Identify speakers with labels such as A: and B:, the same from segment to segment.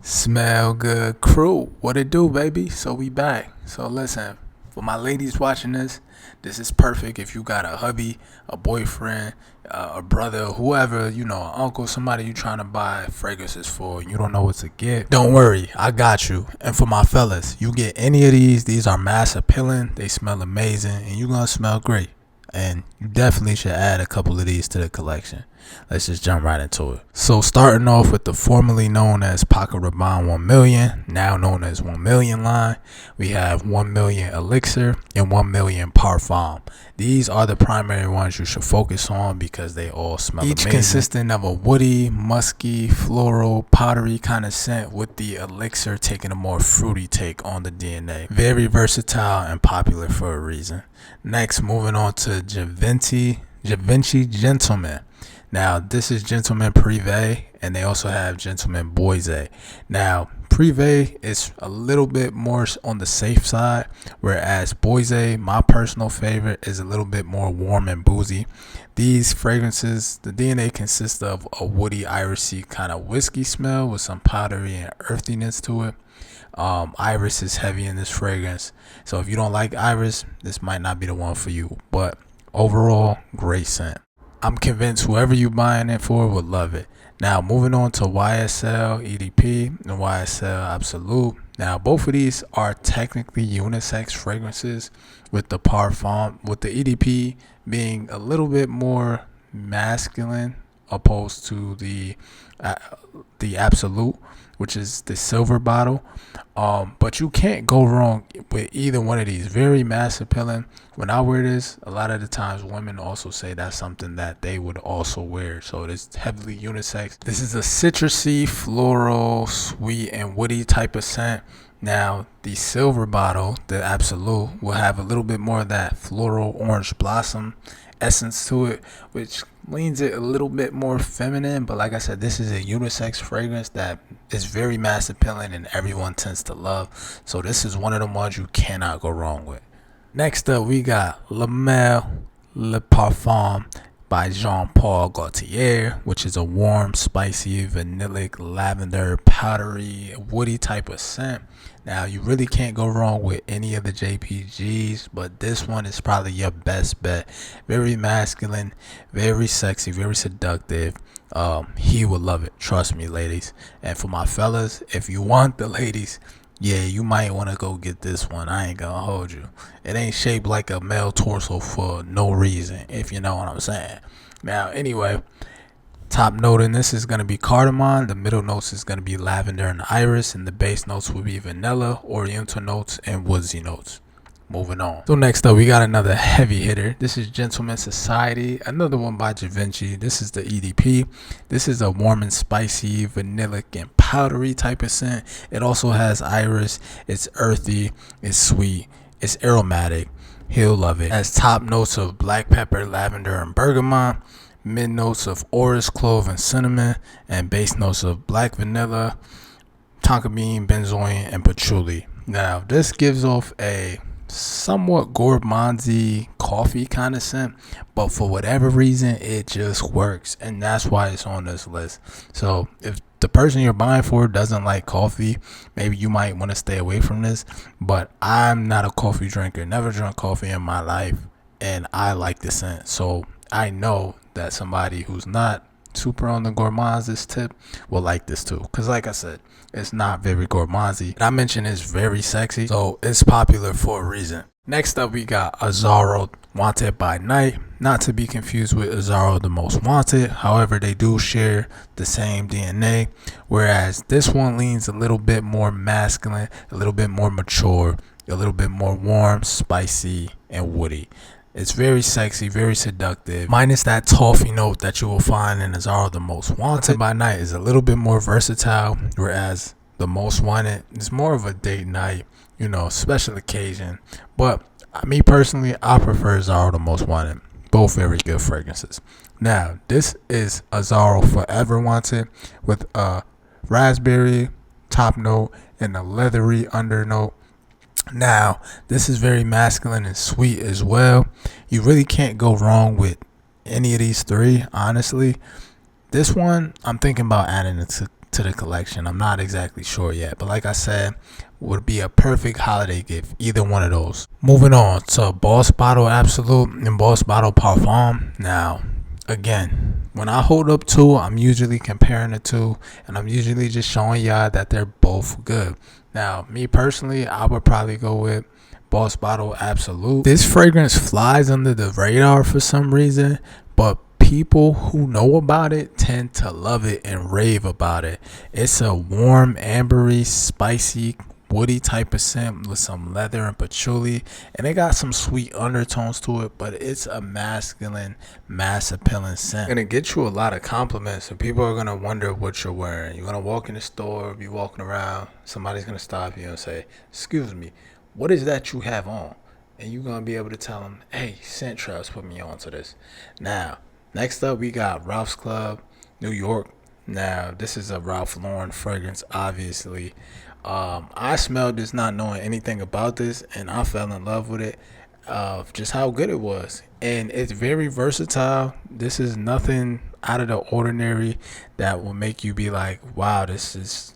A: Smell good crew. What it do, baby? So we back. So listen, for my ladies watching this is perfect if you got a hubby, a boyfriend, a brother, whoever, an uncle, somebody you trying to buy fragrances for and you don't know what to get. Don't worry, I got you. And for my fellas, you get any of these are mass appealing, they smell amazing, and you're gonna smell great. And you definitely should add a couple of these to the collection. Let's just jump right into it. So starting off with the formerly known as Paco Rabanne 1 million, now known as 1 million line, we have 1 million Elixir and 1 million Parfum. These are the primary ones you should focus on because they all smell amazing. Each consisting of a woody, musky, floral, powdery kind of scent, with the Elixir taking a more fruity take on the DNA. Very versatile and popular for a reason. Next, moving on to Givenchy Gentleman. Now, this is Gentleman Privé, and they also have Gentleman Boise. Now, Privé is a little bit more on the safe side, whereas Boise, my personal favorite, is a little bit more warm and boozy. These fragrances, the DNA consists of a woody, irisy kind of whiskey smell with some powdery and earthiness to it. Iris is heavy in this fragrance, so if you don't like iris, this might not be the one for you, but overall, great scent. I'm convinced whoever you buying it for would love it. Now, moving on to YSL EDP and YSL Absolute. Now, both of these are technically unisex fragrances, with the EDP being a little bit more masculine opposed to the Absolute, which is the silver bottle. But you can't go wrong with either one of these. Very mass appealing. When I wear this, a lot of the times women also say that's something that they would also wear. So it is heavily unisex. This is a citrusy, floral, sweet, and woody type of scent. Now, the silver bottle, the Absolute, will have a little bit more of that floral orange blossom essence to it, which leans it a little bit more feminine. But like I said, this is a unisex fragrance that is very mass appealing and everyone tends to love. So this is one of the ones you cannot go wrong with. Next up, we got La Mer Le Parfum by Jean Paul Gaultier, which is a warm, spicy, vanillic, lavender, powdery, woody type of scent. Now, you really can't go wrong with any of the JPGs, but this one is probably your best bet. Very masculine, very sexy, very seductive. He would love it. Trust me, ladies. And for my fellas, if you want the ladies, yeah, you might want to go get this one. I ain't gonna hold you. It ain't shaped like a male torso for no reason, if you know what I'm saying. Now, anyway, top note in this is going to be cardamom. The middle notes is going to be lavender and iris, and the base notes will be vanilla, oriental notes, and woodsy notes. Moving on. So next up, we got another heavy hitter. This is Gentleman Society, another one by Givenchy. This is the EDP. This is a warm and spicy, vanillic and powdery type of scent. It also has iris. It's earthy. It's sweet. It's aromatic. He'll love it. It has top notes of black pepper, lavender, and bergamot. Mid notes of orris, clove, and cinnamon. And base notes of black vanilla, tonka bean, benzoin, and patchouli. Now, this gives off a somewhat gourmandy coffee kind of scent, but for whatever reason it just works, and that's why it's on this list. So if the person you're buying for doesn't like coffee, maybe you might want to stay away from this. But I'm not a coffee drinker, never drunk coffee in my life, and I like the scent, so I know that somebody who's not super on the gourmands tip will like this too, because like I said, it's not very gourmandy. I mentioned it's very sexy, so it's popular for a reason. Next up, we got Azzaro Wanted by Night, not to be confused with Azzaro the Most Wanted. However, they do share the same DNA, whereas this one leans a little bit more masculine, a little bit more mature, a little bit more warm, spicy, and woody. It's very sexy, very seductive, minus that toffee note that you will find in Azzaro the Most Wanted by Night. Is a little bit more versatile, whereas the Most Wanted is more of a date night, special occasion. But me personally, I prefer Azzaro the Most Wanted. Both very good fragrances. Now, this is Azzaro Forever Wanted with a raspberry top note and a leathery undernote. Now, this is very masculine and sweet as well. You really can't go wrong with any of these three, honestly. This one, I'm thinking about adding it to the collection. I'm not exactly sure yet, but like I said, would be a perfect holiday gift, either one of those. Moving on to Boss Bottle Absolute and Boss Bottle Parfum. Now, again, when I hold up two, I'm usually comparing the two, and I'm usually just showing y'all that they're both good. Now, me personally, I would probably go with Boss Bottle Absolute. This fragrance flies under the radar for some reason, but people who know about it tend to love it and rave about it. It's a warm, ambery, spicy, woody type of scent with some leather and patchouli, and it got some sweet undertones to it, but it's a masculine, mass appealing scent. It's gonna get you a lot of compliments, and people are gonna wonder what you're wearing. You're gonna walk in the store, be walking around, somebody's gonna stop you and say, "Excuse me, what is that you have on?" And you're gonna be able to tell them, "Hey, Scent Trails put me onto this." Now, next up, we got Ralph's Club, New York. Now, this is a Ralph Lauren fragrance, obviously. I smelled this not knowing anything about this, and I fell in love with it of just how good it was. And it's very versatile. This is nothing out of the ordinary that will make you be like, wow, this is,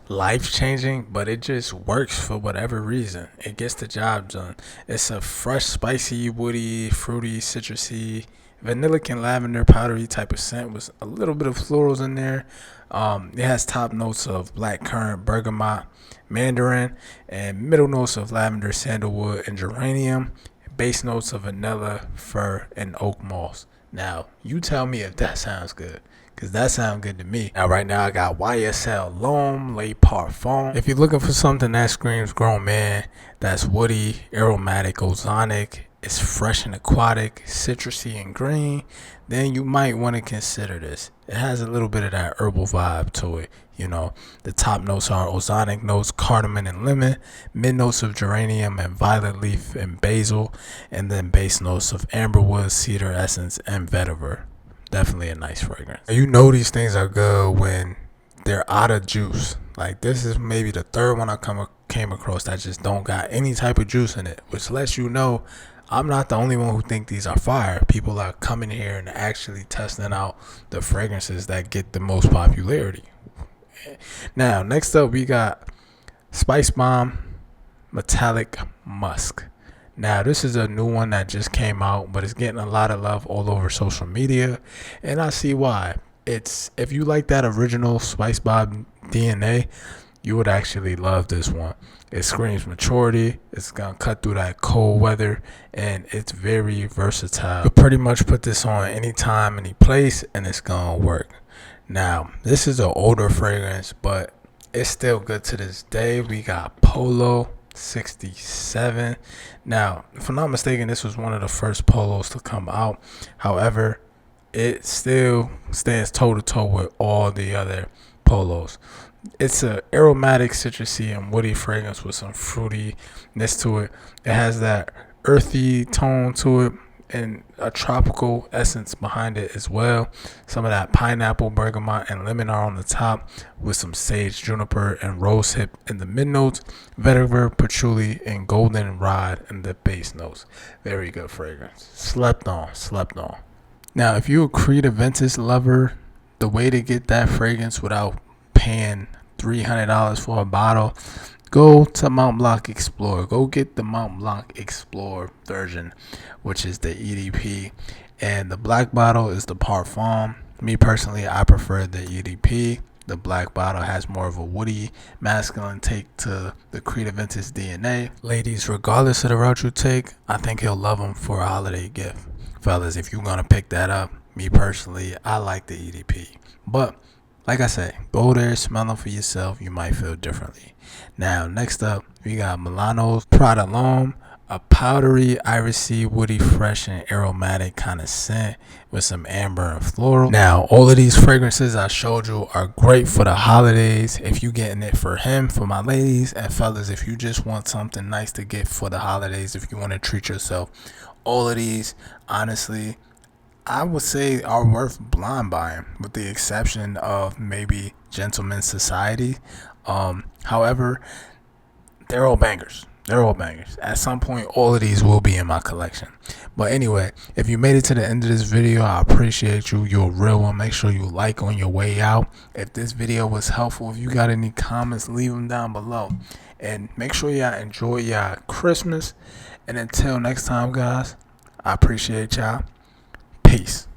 A: life-changing, but it just works for whatever reason. It gets the job done. It's a fresh, spicy, woody, fruity, citrusy, vanillic and lavender powdery type of scent with a little bit of florals in there. It has top notes of black currant, bergamot, mandarin, and middle notes of lavender, sandalwood, and geranium. Base notes of vanilla, fir, and oak moss. Now, you tell me if that sounds good, because that sounds good to me. Now, right now, I got YSL L'Homme Le Parfum. If you're looking for something that screams grown man, that's woody, aromatic, ozonic, it's fresh and aquatic, citrusy and green, then you might want to consider this. It has a little bit of that herbal vibe to it. The top notes are ozonic notes, cardamom and lemon, mid notes of geranium and violet leaf and basil, and then base notes of amberwood, cedar essence, and vetiver. Definitely a nice fragrance. These things are good when they're out of juice. Like, this is maybe the third one I came across that just don't got any type of juice in it, which lets you know I'm not the only one who think these are fire. People are coming here and actually testing out the fragrances that get the most popularity. Now, next up, we got Spice Bomb Metallic Musk. Now, this is a new one that just came out, but it's getting a lot of love all over social media, and I see why. If you like that original Spice Bomb DNA, you would actually love this one. It screams maturity. It's gonna cut through that cold weather, and it's very versatile. You pretty much put this on anytime, any place, and it's gonna work. Now, this is an older fragrance, but it's still good to this day. We got Polo 67. Now, if I'm not mistaken, this was one of the first polos to come out. However, it still stands toe to toe with all the other polos. It's a aromatic, citrusy, and woody fragrance with some fruitiness to it. It has that earthy tone to it and a tropical essence behind it as well. Some of that pineapple, bergamot, and lemon are on the top, with some sage, juniper, and rosehip in the mid notes, vetiver, patchouli, and goldenrod in the base notes. Very good fragrance. Slept on. Now, if you're a Creed Aventus lover, the way to get that fragrance without paying $300 for a bottle, go to Mont Blanc Explorer. Go get the Mont Blanc Explorer version, which is the EDP, and the black bottle is the Parfum. Me personally, I prefer the EDP. The black bottle has more of a woody, masculine take to the Creed Aventus DNA. Ladies, regardless of the route you take, I think you'll love them for a holiday gift. Fellas, if you're gonna pick that up, me personally, I like the EDP, but like I said, go there, smell them for yourself. You might feel differently. Now, next up, we got Milano's Prada L'Homme, a powdery, irisy, woody, fresh, and aromatic kind of scent with some amber and floral. Now, all of these fragrances I showed you are great for the holidays. If you getting it for him, for my ladies, and fellas, if you just want something nice to get for the holidays, if you want to treat yourself, all of these, honestly, I would say are worth blind buying, with the exception of maybe Gentleman's Society. However, they're all bangers. They're all bangers. At some point, all of these will be in my collection. But anyway, if you made it to the end of this video, I appreciate you. You're a real one. Make sure you like on your way out. If this video was helpful, if you got any comments, leave them down below. And make sure y'all enjoy y'all Christmas. And until next time, guys, I appreciate y'all. Peace.